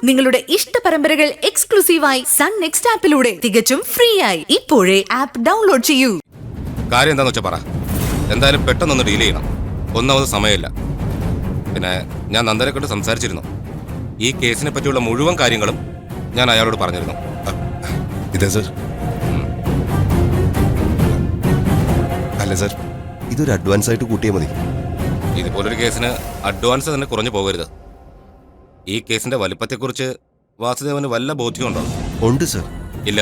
നിങ്ങളുടെ ഇഷ്ട പരമ്പരകൾ എക്സ്ക്ലൂസീവായി സൺ നെക്സ്റ്റ് ആപ്പിലൂടെ തികച്ചും ഫ്രീ ആയി ഇപ്പോഴേ ആപ്പ് ഡൗൺലോഡ് ചെയ്യൂ. കാര്യം എന്താന്ന് വെച്ചാൽ പറ. എന്തായാലും പെട്ടെന്നൊന്ന് ഡീൽ ചെയ്യണം. ഒന്നാമത് സമയമില്ല. പിന്നെ ഞാൻ നന്ദനെ കൊണ്ട് സംസാരിച്ചിരുന്നു. ഈ കേസിനെ പറ്റിയുള്ള മുഴുവൻ കാര്യങ്ങളും ഞാൻ അയാളോട് പറഞ്ഞിരുന്നു. ഇതേ സർ. അല്ല സർ, ഇതൊരു അഡ്വാൻസ് ആയിട്ട് കൂട്ടിയാൽ മതി. ഇതുപോലൊരു കേസിന് അഡ്വാൻസ് തന്നെ കുറഞ്ഞു പോകരുത്. ഈ കേസിന്റെ വലിപ്പത്തെക്കുറിച്ച് വാസുദേവന് വല്ല ബോധ്യമുണ്ടോ? ഉണ്ട് സർ. ഇല്ല,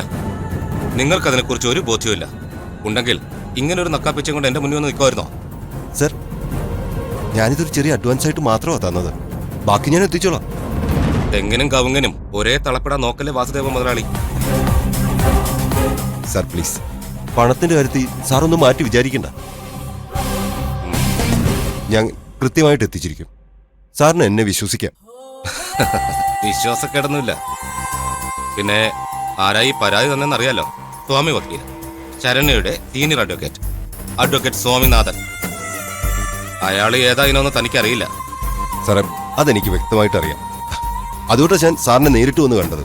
നിങ്ങൾക്കതിനെക്കുറിച്ച് ഒരു ബോധ്യമില്ല. ഉണ്ടെങ്കിൽ ഇങ്ങനൊരു നക്കാപ്പിച്ചും കൊണ്ട് എന്റെ മുന്നിൽ വന്ന് നിൽക്കുമായിരുന്നോ? സർ, ഞാനിതൊരു ചെറിയ അഡ്വാൻസ് ആയിട്ട് മാത്രമാണ് തന്നത്. ബാക്കി ഞാൻ എത്തിച്ചോളാം. തെങ്ങിനും കവുങ്ങിനും ഒരേ തളപ്പെടാൻ നോക്കല്ലേ വാസുദേവ മുതലാളി. സർ പ്ലീസ്, പണത്തിന്റെ കാര്യത്തിൽ സാർ ഒന്ന് മാറ്റി വിചാരിക്കണ്ട. ഞാൻ കൃത്യമായിട്ട് എത്തിച്ചിരിക്കും. സാറിന് എന്നെ വിശ്വസിക്കാം. വിശ്വാസക്കേടൊന്നുമില്ല. പിന്നെ ആരായി പരാതി തന്നെന്നറിയാലോ. സ്വാമി വക്കീൽ, ശരണ്യയുടെ സീനിയർ അഡ്വക്കേറ്റ് സ്വാമിനാഥൻ. അയാൾ ഏതായിനൊന്ന് തനിക്കറിയില്ല. സാറേ, അതെനിക്ക് വ്യക്തമായിട്ട് അറിയാം. അതുകൊണ്ടാണ് ഞാൻ സാറിനെ നേരിട്ട് വന്ന് കണ്ടത്.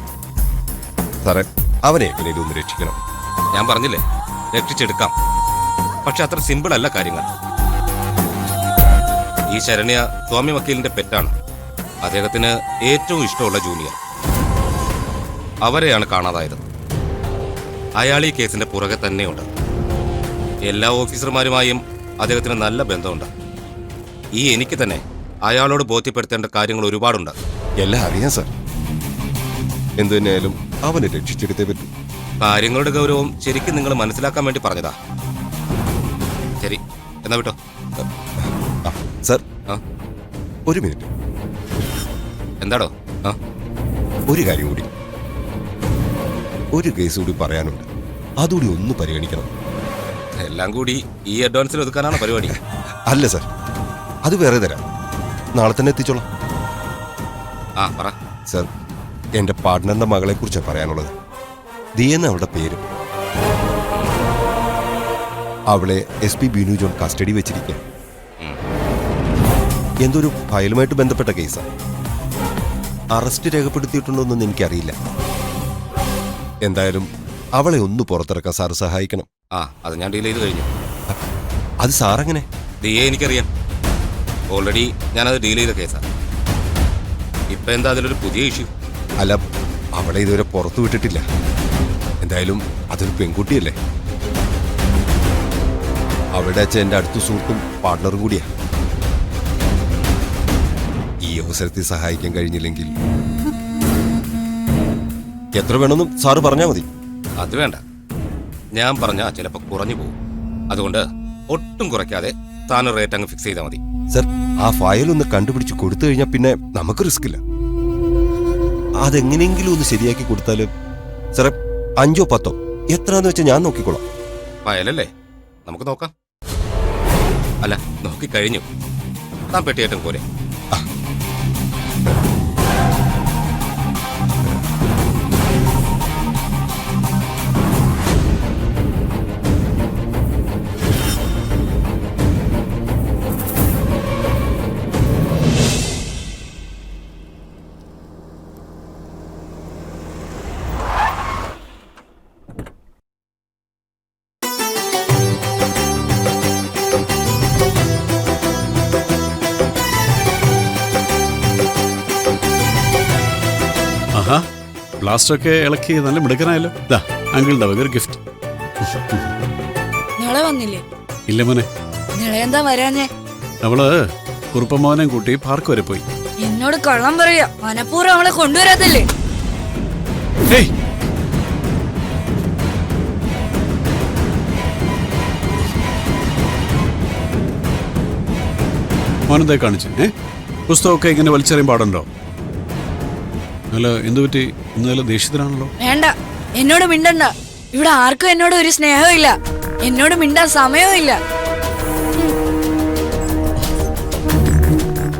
സാറേ, അവനെ എങ്ങനെയും ഒന്ന് രക്ഷിക്കണം. ഞാൻ പറഞ്ഞില്ലേ, രക്ഷിച്ചെടുക്കാം. പക്ഷെ അത്ര സിമ്പിൾ അല്ല കാര്യങ്ങൾ. ഈ ശരണ്യ സ്വാമി വക്കീലിന്റെ പെറ്റാണ്. അദ്ദേഹത്തിന് ഏറ്റവും ഇഷ്ടമുള്ള ജൂനിയർ. അവരെയാണ് കാണാതായത്. അയാൾ ഈ കേസിന്റെ പുറകെ തന്നെയുണ്ട്. എല്ലാ ഓഫീസർമാരുമായും അദ്ദേഹത്തിന് നല്ല ബന്ധമുണ്ട്. ഈ എനിക്ക് തന്നെ അയാളോട് ബോധ്യപ്പെടുത്തേണ്ട കാര്യങ്ങൾ ഒരുപാടുണ്ട്. എല്ലാം അറിയാം സാർ. എന്തു തന്നെയായാലും അവനെ രക്ഷിച്ചെടുത്തേ പറ്റൂ. കാര്യങ്ങളുടെ ഗൗരവം ശരിക്കും നിങ്ങൾ മനസ്സിലാക്കാൻ വേണ്ടി പറഞ്ഞതാ. ശരി, എന്നാ വിട്ടോ. സാർ, ഒരു മിനിറ്റ്. എന്താടോ? ഒരു കാര്യം കൂടി, ഒരു കേസ് കൂടി പറയാനുണ്ട്. അതുകൂടി ഒന്ന് പരിഗണിക്കണം. എല്ലാം കൂടി ഈ അഡ്വാൻസിൽ ഒതുക്കാനാണ് പരിപാടി? അല്ല സാർ, അത് വേറെ തരാം. നാളെ തന്നെ എത്തിച്ചോളാം. പറ. സാർ, എന്റെ പാർട്ട്ണറിന്റെ മകളെ കുറിച്ചാണ് പറയാനുള്ളത്. ദിയെന്ന അവളുടെ പേര്. അവളെ SP ബിനു ജോൺ കസ്റ്റഡി വെച്ചിരിക്കുക. എന്തൊരു ഫയലുമായിട്ട് ബന്ധപ്പെട്ട കേസാണ്. അറസ്റ്റ് രേഖപ്പെടുത്തിയിട്ടുണ്ടോന്നൊന്നും എനിക്കറിയില്ല. എന്തായാലും അവളെ ഒന്ന് പുറത്തിറക്കാൻ സാറ് സഹായിക്കണം. അത് ഞാൻ ഡീൽ ചെയ്ത് കഴിഞ്ഞു. അത് സാറെങ്ങനെ? ദിയെ എനിക്കറിയാം. ഓൾറെഡി ഞാനത് ഡീൽ ചെയ്ത കേസാണ്. ഇപ്പൊ എന്താ അതിലൊരു പുതിയ ഇഷ്യൂ? അല്ല, അവളെ ഇതുവരെ പുറത്തു വിട്ടിട്ടില്ല. എന്തായാലും അതൊരു പെൺകുട്ടിയല്ലേ. അവളുടെ അച്ഛൻ എൻ്റെ അടുത്ത സുഹൃത്തും പാർട്ട്ണറും കൂടിയാ. ഈ അവസരത്തിൽ സഹായിക്കാൻ കഴിഞ്ഞില്ലെങ്കിൽ എത്ര വേണമെന്നും സാറ് പറഞ്ഞാൽ മതി. അത് വേണ്ട, ഞാൻ പറഞ്ഞാ ചിലപ്പോൾ കുറഞ്ഞു പോകും. അതുകൊണ്ട് ഒട്ടും കുറയ്ക്കാതെ താൻ റേറ്റ് അങ്ങ് ഫിക്സ് ചെയ്താൽ മതി. സർ, ആ ഫയൽ ഒന്ന് കണ്ടുപിടിച്ച് കൊടുത്തു കഴിഞ്ഞാൽ പിന്നെ നമുക്ക് റിസ്ക് ഇല്ല. അതെങ്ങനെയെങ്കിലും ഒന്ന് ശരിയാക്കി കൊടുത്താല് സാറേ 5 or 10 എത്രയാന്ന് വെച്ചാൽ ഞാൻ നോക്കിക്കോളാം. ഫയലല്ലേ, നമുക്ക് നോക്കാം. അല്ല, നോക്കിക്കഴിഞ്ഞു. താൻ പെട്ടിയേറ്റും പോരെ. ബ്ലാസ്റ്റൊക്കെ ഇളക്കി നല്ല മിടുക്കനായല്ലോ. അങ്കിളുടെ വക ഒരു ഗിഫ്റ്റ്. നാളെ വന്നില്ലേ? ഇല്ല മോനെ. നാളെ എന്താ വരാഞ്ഞേ? അവള് കുറുപ്പമോനെ കൂട്ടി പാർക്ക് വരെ പോയി. എന്നോട് കള്ളം പറയാ. മനപ്പൂർവ്വം അവളെ കൊണ്ടുവരാത്തല്ലേ? മോനെന്താ കാണിച്ചു? പുസ്തകമൊക്കെ ഇങ്ങനെ വലിച്ചെറിയാൻ പാടുണ്ടോ? അല്ല, എന്തു പറ്റി? ഇന്നലെ ദേഷ്യത്തിലാണല്ലോ. വേണ്ട, എന്നോട് മിണ്ടണ്ട. ഇവിടെ ആർക്കും എന്നോട് ഒരു സ്നേഹവും ഇല്ല. എന്നോട് മിണ്ടാൻ സമയവും ഇല്ല.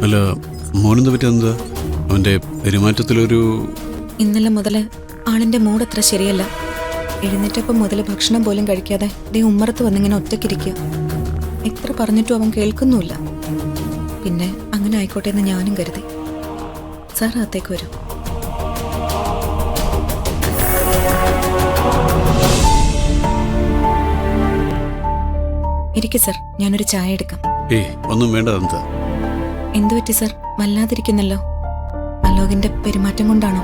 അല്ല, മോനെന്ത് പറ്റി? എന്താ അവന്റെ പെരുമാറ്റത്തിലൊരു... ഇന്നലെ മുതല് ആളിന്റെ മൂഡ് അത്ര ശരിയല്ല. എഴുന്നേറ്റപ്പം മുതൽ ഭക്ഷണം പോലും കഴിക്കാതെ ദേ ഉമ്മറത്ത് വന്നിങ്ങനെ ഒറ്റയ്ക്കിരിക്കുക. എത്ര പറഞ്ഞിട്ടും അവൻ കേൾക്കുന്നുമില്ല. പിന്നെ അങ്ങനെ ആയിക്കോട്ടെ എന്ന് ഞാനും കരുതി. സാർ അകത്തേക്ക് വരും. ഇരിക്കു സർ, ഞാനൊരു ചായ എടുക്കാം. ഏയ് ഒന്നും വേണ്ട നന്ദിത. എന്തു പറ്റി സർ, വല്ലാതിരിക്കുന്നല്ലോ? അലോകിന്റെ പെരുമാറ്റം കൊണ്ടാണോ?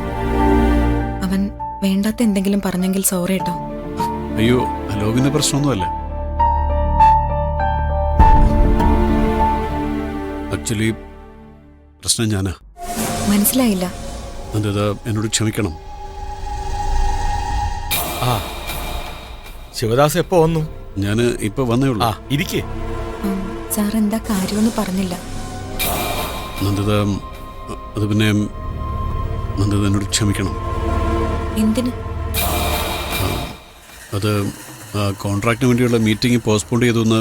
അവൻ വേണ്ടാത്ത എന്തെങ്കിലും പറഞ്ഞെങ്കിൽ സോറി കേട്ടോ. അയ്യോ, അലോകിന്റെ പ്രശ്നമൊന്നുമല്ല. ആക്ച്വലി പ്രശ്നം ഞാനാ. മനസ്സിലായില്ല. നന്ദിത എന്നോട് ക്ഷമിക്കണം. ആ ശിവദാസ് എപ്പോ വന്നു? ഞാൻ ഇപ്പൊ വന്നേ ഉള്ളൂ. ഇരിക്കേ. സാർ എന്താ കാര്യമൊന്നും പറഞ്ഞില്ല. നന്ദിത, അത് പിന്നെ നന്ദിത എന്നോട് ക്ഷമിക്കണം. എന്തിന്? അത് കോൺട്രാക്റ്റിന് വേണ്ടിയുള്ള മീറ്റിംഗ് പോസ്റ്റ്പോൺ ചെയ്തെന്ന്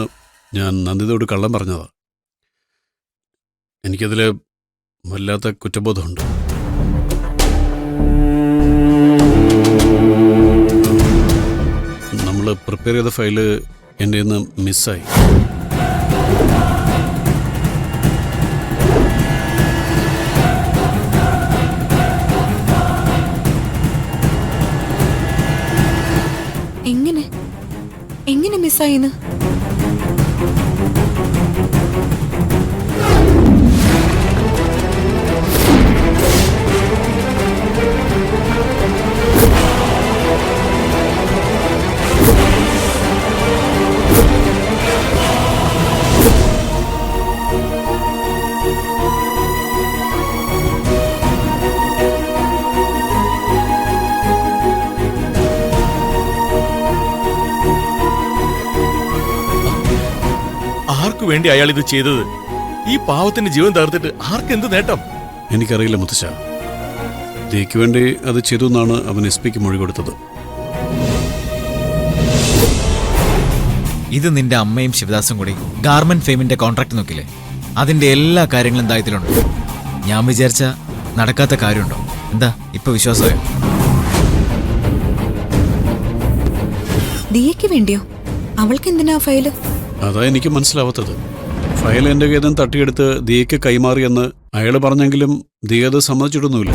ഞാൻ നന്ദിതയോട് കള്ളം പറഞ്ഞതാ. എനിക്കതിൽ വല്ലാത്ത കുറ്റബോധമുണ്ട്. നമ്മൾ പ്രിപ്പയർ ചെയ്ത ഫയല് എൻ്റെ നിന്ന് മിസ്സായി. എങ്ങനെ മിസ്സായിന്ന്? ആർക്കു വേണ്ടി അയാൾ ഇത് ചെയ്തത്? ഈ പാവത്തിന്റെ ജീവൻ തകർത്തിട്ട് ആർക്കെന്ത് നേട്ടം? എനിക്കറിയില്ല മുത്തശ്ശ. ദിയയ്ക്ക് വേണ്ടി അത് ചെയ്തു എന്നാണ് അവൻ എസ് പിക്ക് മൊഴി കൊടുത്തത്. ഇത് നിന്റെ അമ്മയും ശിവദാസും കൂടി ഗാർമെന്റ് ഫെയിമിന്റെ കോൺട്രാക്ട് നോക്കില്ലേ? അതിന്റെ എല്ലാ കാര്യങ്ങളും എന്താ ഇതിലുണ്ട്. ഞാൻ വിചാരിച്ച നടക്കാത്ത കാര്യമുണ്ടോ? എന്താ ഇപ്പൊ വിശ്വാസമായോ? ദിയയ്ക്ക് വേണ്ടിയോ? അവൾക്ക് എന്തിനാ ഫയല്? അതാ എനിക്ക് മനസ്സിലാവാത്തത്. ഫയൽ എൻ്റെ കയ്യിൽ നിന്ന് തട്ടിയെടുത്ത് ദിയയ്ക്ക് കൈമാറിയെന്ന് അയാൾ പറഞ്ഞെങ്കിലും ദിയ അത് സമ്മതിച്ചിട്ടൊന്നുമില്ല.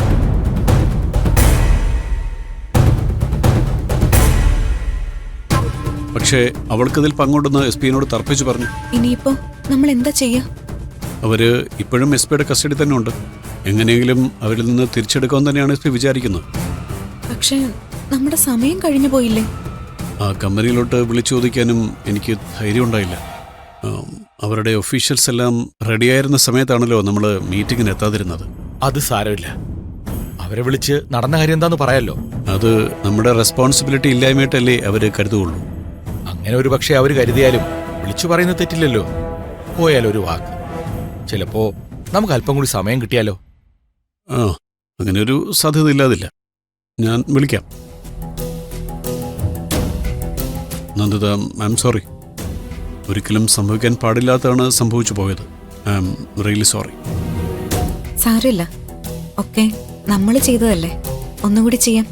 പക്ഷേ അവൾക്കതിൽ പങ്കുണ്ടെന്ന് എസ് പിന്നോട് തർപ്പിച്ചു പറഞ്ഞു. ഇനിയിപ്പോ നമ്മൾ എന്താ ചെയ്യാ? അവര് ഇപ്പോഴും എസ് പിയുടെ കസ്റ്റഡി തന്നെ ഉണ്ട്. എങ്ങനെയെങ്കിലും അവരിൽ നിന്ന് തിരിച്ചെടുക്കാമെന്ന് തന്നെയാണ് എസ് പി വിചാരിക്കുന്നത്. പക്ഷേ നമ്മുടെ സമയം കഴിഞ്ഞു പോയില്ലേ? ആ കമ്പനിയിലോട്ട് വിളിച്ചു ചോദിക്കാനും എനിക്ക് ധൈര്യം ഉണ്ടായില്ല. അവരുടെ ഒഫീഷ്യൽസ് എല്ലാം റെഡിയായിരുന്ന സമയത്താണല്ലോ നമ്മൾ മീറ്റിങ്ങിന് എത്താതിരുന്നത്. അത് സാരമില്ല, അവരെ വിളിച്ച് നടന്ന കാര്യം എന്താന്ന് പറയാലോ. അത് നമ്മുടെ റെസ്പോൺസിബിലിറ്റി ഇല്ലായ്മയായിട്ടല്ലേ അവര് കരുതുകയുള്ളൂ. അങ്ങനെ ഒരു പക്ഷേ അവർ കരുതിയാലും വിളിച്ചു പറയുന്നത് തെറ്റില്ലല്ലോ. പോയാലോ ഒരു വാക്ക്. ചിലപ്പോ നമുക്ക് അല്പം കൂടി സമയം കിട്ടിയാലോ. അങ്ങനെ ഒരു സാധ്യത ഇല്ലാതില്ല. ഞാൻ വിളിക്കാം. Nanditha, I'm sorry. ഒരിക്കലും സംഭവിക്കാൻ പാടില്ലാത്തതാണ് സംഭവിച്ചു പോയത്. I'm really sorry. സാരമില്ല, ഒക്കെ നമ്മൾ ചെയ്തതല്ലേ. ഒന്നുകൂടി ചെയ്യാം.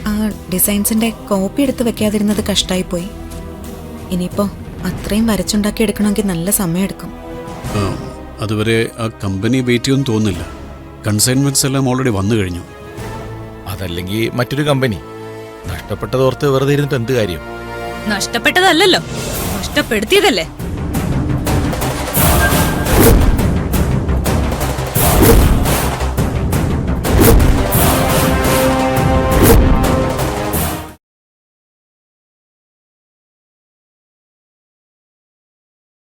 ആ ഡിസൈൻസിന്റെ കോപ്പി എടുത്ത് വെക്കാതിരുന്നത് കഷ്ടായിപ്പോയി. ഇനിയിപ്പോ അത്രയും വരച്ചുണ്ടാക്കി എടുക്കണമെങ്കിൽ നല്ല സമയമെടുക്കും. അതുവരെ ആ കമ്പനി വെയിറ്റ് ചെയ്യുമെന്ന് തോന്നുന്നില്ല. കൺസൈൻമെന്റ്സ് എല്ലാം ഓൾറെഡി വന്നു കഴിഞ്ഞു. അതല്ലെങ്കിൽ മറ്റൊരു കമ്പനി. നഷ്ടപ്പെട്ടതോർത്ത് വെറുതെ ഇരുന്നിട്ട് എന്ത് കാര്യം? നഷ്ടപ്പെട്ടതല്ലല്ലോ, നഷ്ടപ്പെടുത്തിയതല്ലേ.